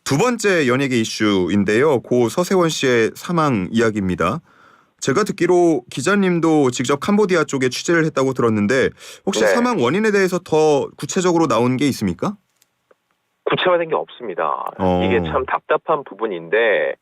두 번째 연예계 이슈인데요. 고 서세원 씨의 사망 이야기입니다. 제가 듣기로 기자님도 직접 캄보디아 쪽에 취재를 했다고 들었는데 혹시 네. 사망 원인에 대해서 더 구체적으로 나온 게 있습니까? 구체화된 게 없습니다. 어. 이게 참 답답한 부분인데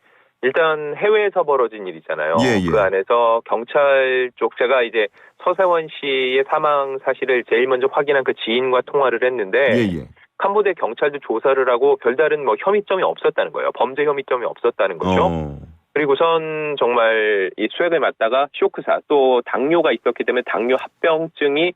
일단 해외에서 벌어진 일이잖아요. 예, 예. 그 안에서 경찰 쪽 제가 이제 서세원 씨의 사망 사실을 제일 먼저 확인한 그 지인과 통화를 했는데 예예. 캄보디아 경찰도 조사를 하고 별다른 뭐 혐의점이 없었다는 거예요. 범죄 혐의점이 없었다는 거죠. 그리고선 정말 이 수액을 맞다가 쇼크사 또 당뇨가 있었기 때문에 당뇨 합병증이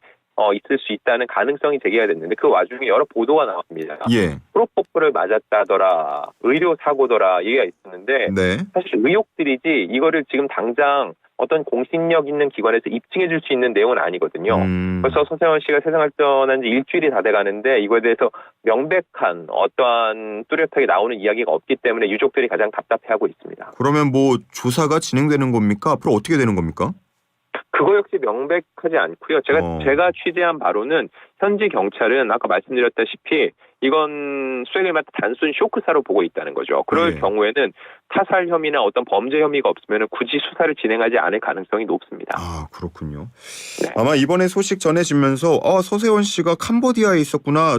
있을 수 있다는 가능성이 제기가 됐는데 그 와중에 여러 보도가 나왔습니다. 예. 프로포폴을 맞았다더라, 의료 사고더라 얘기가 있었는데 네. 사실 의혹들이지 이거를 지금 당장 어떤 공신력 있는 기관에서 입증해 줄 수 있는 내용은 아니거든요. 벌써 서세원 씨가 세상을 떠난 지 일주일이 다 돼가는데 이거에 대해서 명백한 어떠한 뚜렷하게 나오는 이야기가 없기 때문에 유족들이 가장 답답해하고 있습니다. 그러면 뭐 조사가 진행되는 겁니까? 앞으로 어떻게 되는 겁니까? 그거 역시 명백하지 않고요. 제가 취재한 바로는 현지 경찰은 아까 말씀드렸다시피 이건 수액을 맞다 단순 쇼크사로 보고 있다는 거죠. 그럴 네. 경우에는 타살 혐의나 어떤 범죄 혐의가 없으면 굳이 수사를 진행하지 않을 가능성이 높습니다. 아, 그렇군요. 네. 아마 이번에 소식 전해지면서 서세원 씨가 캄보디아에 있었구나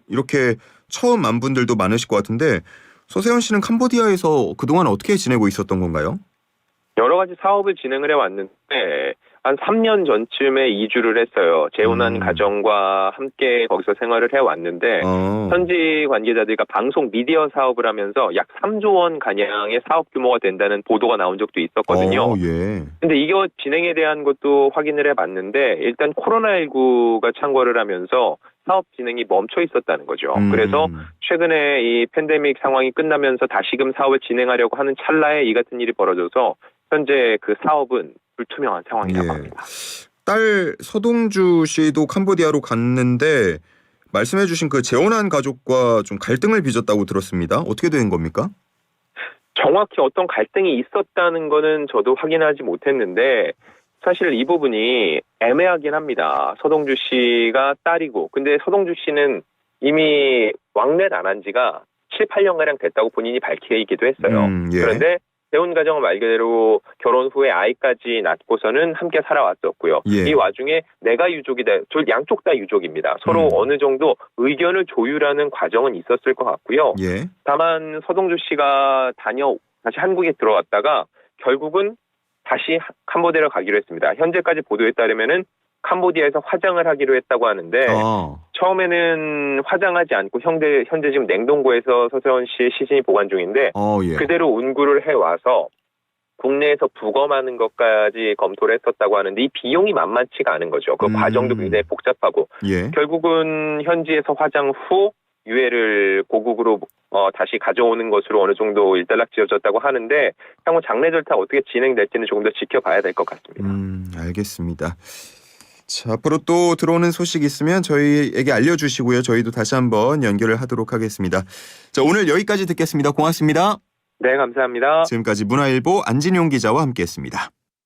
이렇게 처음 안 분들도 많으실 것 같은데 서세원 씨는 캄보디아에서 그동안 어떻게 지내고 있었던 건가요? 여러 가지 사업을 진행을 해왔는데 한 3년 전쯤에 이주를 했어요. 재혼한 가정과 함께 거기서 생활을 해왔는데 현지 관계자들과 방송 미디어 사업을 하면서 약 3조 원 가량의 사업 규모가 된다는 보도가 나온 적도 있었거든요. 예. 근데 이거 진행에 대한 것도 확인을 해봤는데 일단 코로나19가 창궐을 하면서 사업 진행이 멈춰 있었다는 거죠. 그래서 최근에 이 팬데믹 상황이 끝나면서 다시금 사업을 진행하려고 하는 찰나에 이 같은 일이 벌어져서 현재 그 사업은 불투명한 상황이라고 합니다. 딸 서동주 씨도 캄보디아로 갔는데 말씀해주신 그 재혼한 가족과 좀 갈등을 빚었다고 들었습니다. 어떻게 된 겁니까? 정확히 어떤 갈등이 있었다는 거는 저도 확인하지 못했는데 사실 이 부분이 애매하긴 합니다. 서동주 씨가 딸이고 근데 서동주 씨는 이미 왕래를 안 한 지가 7, 8년가량 됐다고 본인이 밝히기도 했어요. 예. 그런데 재혼 가정은 말 그대로 결혼 후에 아이까지 낳고서는 함께 살아왔었고요. 예. 이 와중에 내가 유족이다. 양쪽 다 유족입니다. 서로 어느 정도 의견을 조율하는 과정은 있었을 것 같고요. 예. 다만 서동주 씨가 다시 한국에 들어왔다가 결국은 다시 캄보디아로 가기로 했습니다. 현재까지 보도에 따르면은 캄보디아에서 화장을 하기로 했다고 하는데 처음에는 화장하지 않고 현재 지금 냉동고에서 서세원 씨의 시신이 보관 중인데 예. 그대로 운구를 해와서 국내에서 부검하는 것까지 검토를 했었다고 하는데 이 비용이 만만치가 않은 거죠. 그 과정도 굉장히 복잡하고 예. 결국은 현지에서 화장 후 유해를 고국으로 다시 가져오는 것으로 어느 정도 일단락 지어졌다고 하는데 향후 장례 절차 어떻게 진행될지는 조금 더 지켜봐야 될 것 같습니다. 알겠습니다. 자, 앞으로 또 들어오는 소식 있으면 저희에게 알려주시고요. 저희도 다시 한번 연결을 하도록 하겠습니다. 자, 오늘 여기까지 듣겠습니다. 고맙습니다. 네, 감사합니다. 지금까지 문화일보 안진용 기자와 함께했습니다.